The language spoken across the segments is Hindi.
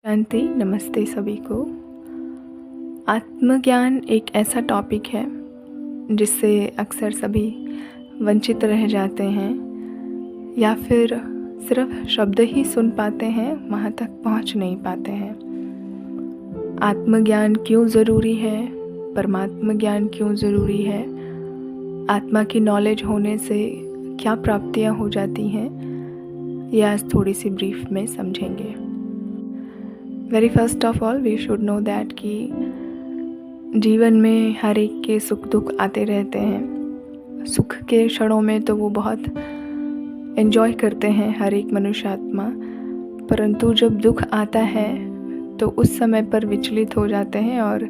शांति। नमस्ते सभी को। आत्मज्ञान एक ऐसा टॉपिक है जिससे अक्सर सभी वंचित रह जाते हैं या फिर सिर्फ शब्द ही सुन पाते हैं, वहाँ तक पहुँच नहीं पाते हैं। आत्मज्ञान क्यों ज़रूरी है, परमात्मा ज्ञान क्यों ज़रूरी है, आत्मा की नॉलेज होने से क्या प्राप्तियाँ हो जाती हैं, ये आज थोड़ी सी ब्रीफ में समझेंगे। Very first of all we should know that कि जीवन में हर एक के सुख दुख आते रहते हैं। सुख के क्षणों में तो वो बहुत एंजॉय करते हैं हर एक मनुष्य आत्मा, परंतु जब दुख आता है तो उस समय पर विचलित हो जाते हैं और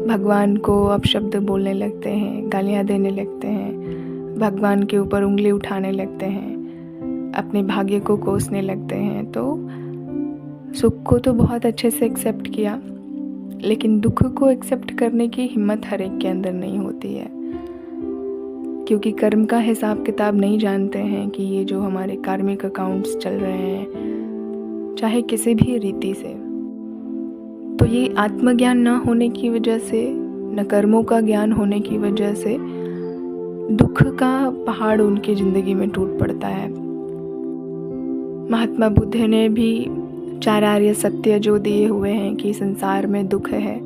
भगवान को अपशब्द बोलने लगते हैं, गालियाँ देने लगते हैं, भगवान के ऊपर उंगली उठाने लगते हैं, अपने भाग्य को कोसने लगते हैं। तो सुख को तो बहुत अच्छे से एक्सेप्ट किया, लेकिन दुख को एक्सेप्ट करने की हिम्मत हर एक के अंदर नहीं होती है, क्योंकि कर्म का हिसाब किताब नहीं जानते हैं कि ये जो हमारे कार्मिक अकाउंट्स चल रहे हैं चाहे किसी भी रीति से, तो ये आत्मज्ञान ना होने की वजह से, न कर्मों का ज्ञान होने की वजह से दुख का पहाड़ उनकी ज़िंदगी में टूट पड़ता है। महात्मा बुद्ध ने भी 4 आर्य सत्य जो दिए हुए हैं कि संसार में दुख है,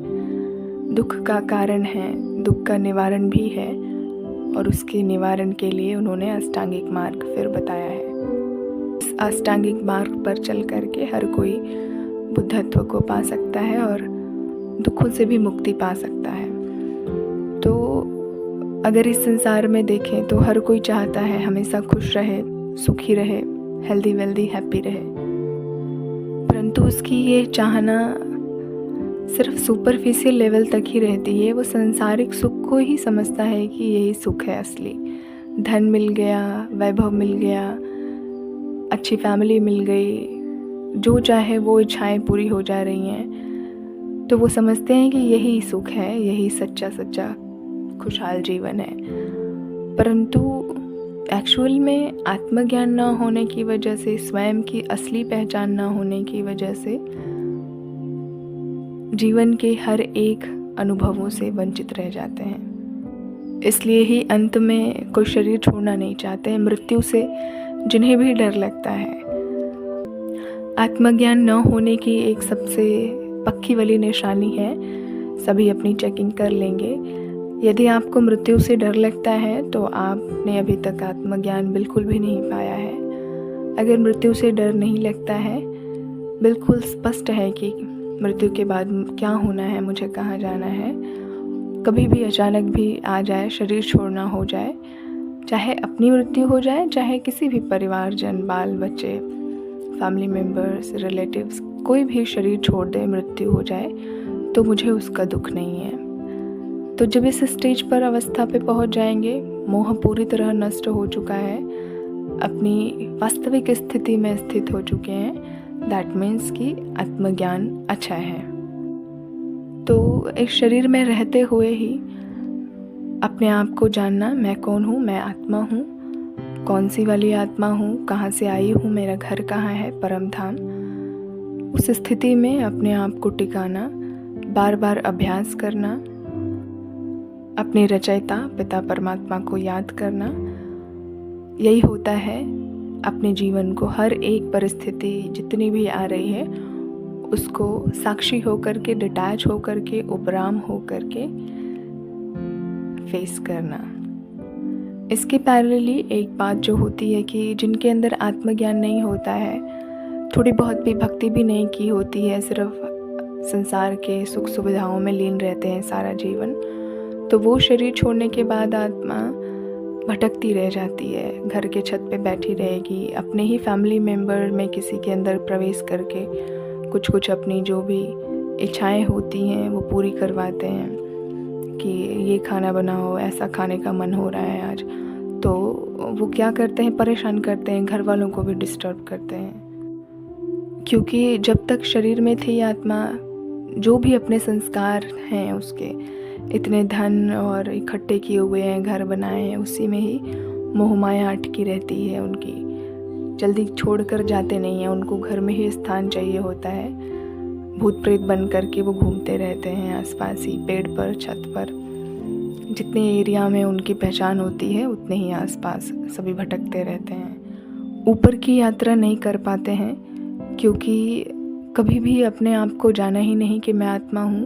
दुख का कारण है, दुख का निवारण भी है, और उसके निवारण के लिए उन्होंने अष्टांगिक मार्ग फिर बताया है। इस अष्टांगिक मार्ग पर चल करके हर कोई बुद्धत्व को पा सकता है और दुखों से भी मुक्ति पा सकता है। तो अगर इस संसार में देखें तो हर कोई चाहता है हमेशा खुश रहे, सुखी रहे, हेल्दी वेल्दी हैप्पी रहे, परंतु उसकी ये चाहना सिर्फ सुपरफिशियल लेवल तक ही रहती है। वो सांसारिक सुख को ही समझता है कि यही सुख है असली। धन मिल गया, वैभव मिल गया, अच्छी फैमिली मिल गई, जो चाहे वो इच्छाएं पूरी हो जा रही हैं, तो वो समझते हैं कि यही सुख है, यही सच्चा खुशहाल जीवन है। परंतु एक्चुअल में आत्मज्ञान ना होने की वजह से, स्वयं की असली पहचान ना होने की वजह से जीवन के हर एक अनुभवों से वंचित रह जाते हैं। इसलिए ही अंत में कोई शरीर छोड़ना नहीं चाहते हैं, मृत्यु से जिन्हें भी डर लगता है। आत्मज्ञान न होने की एक सबसे पक्की वाली निशानी है, सभी अपनी चेकिंग कर लेंगे। यदि आपको मृत्यु से डर लगता है तो आपने अभी तक आत्मज्ञान बिल्कुल भी नहीं पाया है। अगर मृत्यु से डर नहीं लगता है, बिल्कुल स्पष्ट है कि मृत्यु के बाद क्या होना है, मुझे कहाँ जाना है, कभी भी अचानक भी आ जाए, शरीर छोड़ना हो जाए, चाहे अपनी मृत्यु हो जाए, चाहे किसी भी परिवारजन, बाल बच्चे, फैमिली मेम्बर्स, रिलेटिव्स, कोई भी शरीर छोड़ दे, मृत्यु हो जाए, तो मुझे उसका दुख नहीं है। तो जब इस स्टेज पर अवस्था पे पहुंच जाएंगे, मोह पूरी तरह नष्ट हो चुका है, अपनी वास्तविक स्थिति में स्थित हो चुके हैं, दैट मीन्स कि आत्मज्ञान अच्छा है। तो एक शरीर में रहते हुए ही अपने आप को जानना, मैं कौन हूँ, मैं आत्मा हूँ, कौन सी वाली आत्मा हूँ, कहाँ से आई हूँ, मेरा घर कहाँ है, परम धाम। उस स्थिति में अपने आप को टिकाना, बार बार अभ्यास करना, अपने रचयिता पिता परमात्मा को याद करना, यही होता है अपने जीवन को हर एक परिस्थिति जितनी भी आ रही है उसको साक्षी होकर के, डिटैच होकर के, उपराम होकर के फेस करना। इसके पैरेलली एक बात जो होती है कि जिनके अंदर आत्मज्ञान नहीं होता है, थोड़ी बहुत भी भक्ति भी नहीं की होती है, सिर्फ संसार के सुख सुविधाओं में लीन रहते हैं सारा जीवन, तो वो शरीर छोड़ने के बाद आत्मा भटकती रह जाती है, घर के छत पे बैठी रहेगी, अपने ही फैमिली मेम्बर में किसी के अंदर प्रवेश करके कुछ अपनी जो भी इच्छाएं होती हैं वो पूरी करवाते हैं कि ये खाना बनाओ, ऐसा खाने का मन हो रहा है आज। तो वो क्या करते हैं, परेशान करते हैं, घर वालों को भी डिस्टर्ब करते हैं, क्योंकि जब तक शरीर में थी आत्मा, जो भी अपने संस्कार हैं उसके इतने धन और इकट्ठे किए हुए हैं, घर बनाए हैं, उसी में ही मोह माया अटकी रहती है उनकी, जल्दी छोड़ कर जाते नहीं हैं, उनको घर में ही स्थान चाहिए होता है। भूत प्रेत बन करके वो घूमते रहते हैं आसपास ही, पेड़ पर, छत पर। जितने एरिया में उनकी पहचान होती है उतने ही आसपास सभी भटकते रहते हैं। ऊपर की यात्रा नहीं कर पाते हैं क्योंकि कभी भी अपने आप को जाना ही नहीं कि मैं आत्मा हूँ,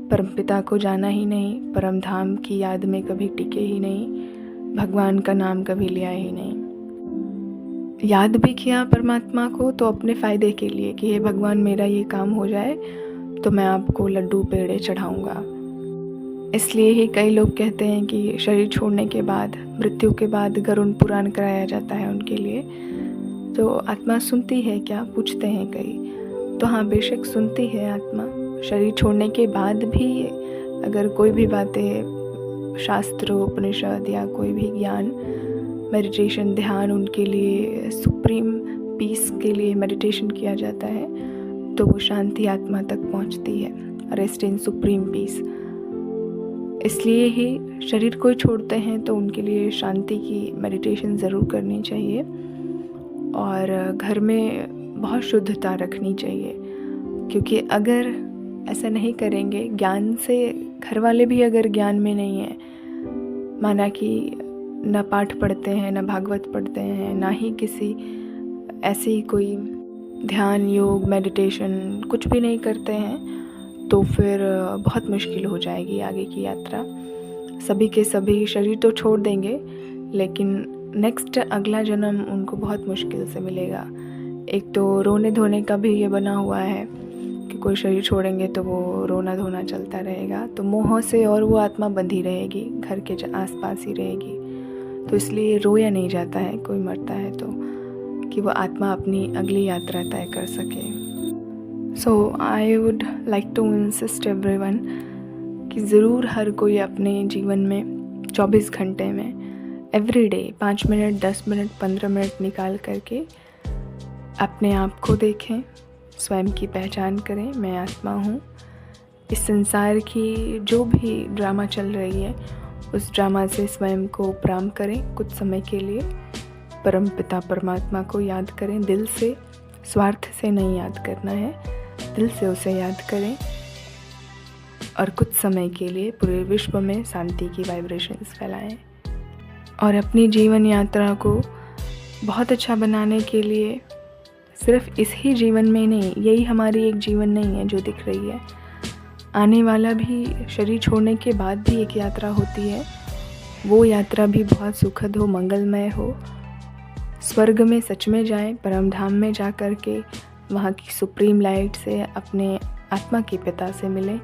परमपिता को जाना ही नहीं, परम धाम की याद में कभी टिके ही नहीं, भगवान का नाम कभी लिया ही नहीं। याद भी किया परमात्मा को तो अपने फ़ायदे के लिए कि हे भगवान मेरा ये काम हो जाए तो मैं आपको लड्डू पेड़े चढ़ाऊँगा। इसलिए ही कई लोग कहते हैं कि शरीर छोड़ने के बाद, मृत्यु के बाद गरुड़ पुराण कराया जाता है उनके लिए। तो आत्मा सुनती है क्या, पूछते हैं कई। तो हाँ, बेशक सुनती है आत्मा। शरीर छोड़ने के बाद भी अगर कोई भी बातें, शास्त्र, उपनिषद या कोई भी ज्ञान, मेडिटेशन, ध्यान, उनके लिए सुप्रीम पीस के लिए मेडिटेशन किया जाता है तो वो शांति आत्मा तक पहुंचती है, रेस्ट इन सुप्रीम पीस। इसलिए ही शरीर को छोड़ते हैं तो उनके लिए शांति की मेडिटेशन ज़रूर करनी चाहिए और घर में बहुत शुद्धता रखनी चाहिए, क्योंकि अगर ऐसा नहीं करेंगे, ज्ञान से, घर वाले भी अगर ज्ञान में नहीं है, माना कि न पाठ पढ़ते हैं, न भागवत पढ़ते हैं, ना ही किसी ऐसी कोई ध्यान, योग, मेडिटेशन कुछ भी नहीं करते हैं, तो फिर बहुत मुश्किल हो जाएगी आगे की यात्रा। सभी के सभी शरीर तो छोड़ देंगे लेकिन नेक्स्ट अगला जन्म उनको बहुत मुश्किल से मिलेगा। एक तो रोने धोने का भी ये बना हुआ है कि कोई शरीर छोड़ेंगे तो वो रोना धोना चलता रहेगा, तो मोह से और वो आत्मा बंधी रहेगी, घर के आसपास ही रहेगी। तो इसलिए रोया नहीं जाता है कोई मरता है तो, कि वो आत्मा अपनी अगली यात्रा तय कर सके। So I would like to insist everyone कि ज़रूर हर कोई अपने जीवन में 24 घंटे में every day 5 minute, 10 minute, 15 minute निकाल करके अपने आप को देखें, स्वयं की पहचान करें, मैं आत्मा हूँ। इस संसार की जो भी ड्रामा चल रही है उस ड्रामा से स्वयं को उपराम करें कुछ समय के लिए। परम पिता परमात्मा को याद करें दिल से, स्वार्थ से नहीं याद करना है, दिल से उसे याद करें और कुछ समय के लिए पूरे विश्व में शांति की वाइब्रेशंस फैलाएं। और अपनी जीवन यात्रा को बहुत अच्छा बनाने के लिए सिर्फ इस ही जीवन में नहीं, यही हमारी एक जीवन नहीं है जो दिख रही है, आने वाला भी, शरीर छोड़ने के बाद भी एक यात्रा होती है। वो यात्रा भी बहुत सुखद हो, मंगलमय हो, स्वर्ग में सच में जाएं, परम धाम में जा कर के वहाँ की सुप्रीम लाइट से अपने आत्मा के पिता से मिलें।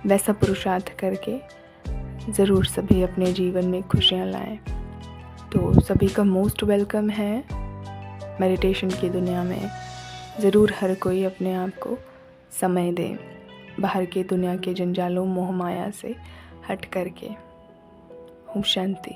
वैसा पुरुषार्थ करके ज़रूर सभी अपने जीवन में खुशियाँ लाएं। तो सभी का मोस्ट वेलकम है मेडिटेशन की दुनिया में। ज़रूर हर कोई अपने आप को समय दे, बाहर की दुनिया के जंजालों, मोह माया से हट करके। ओम शांति।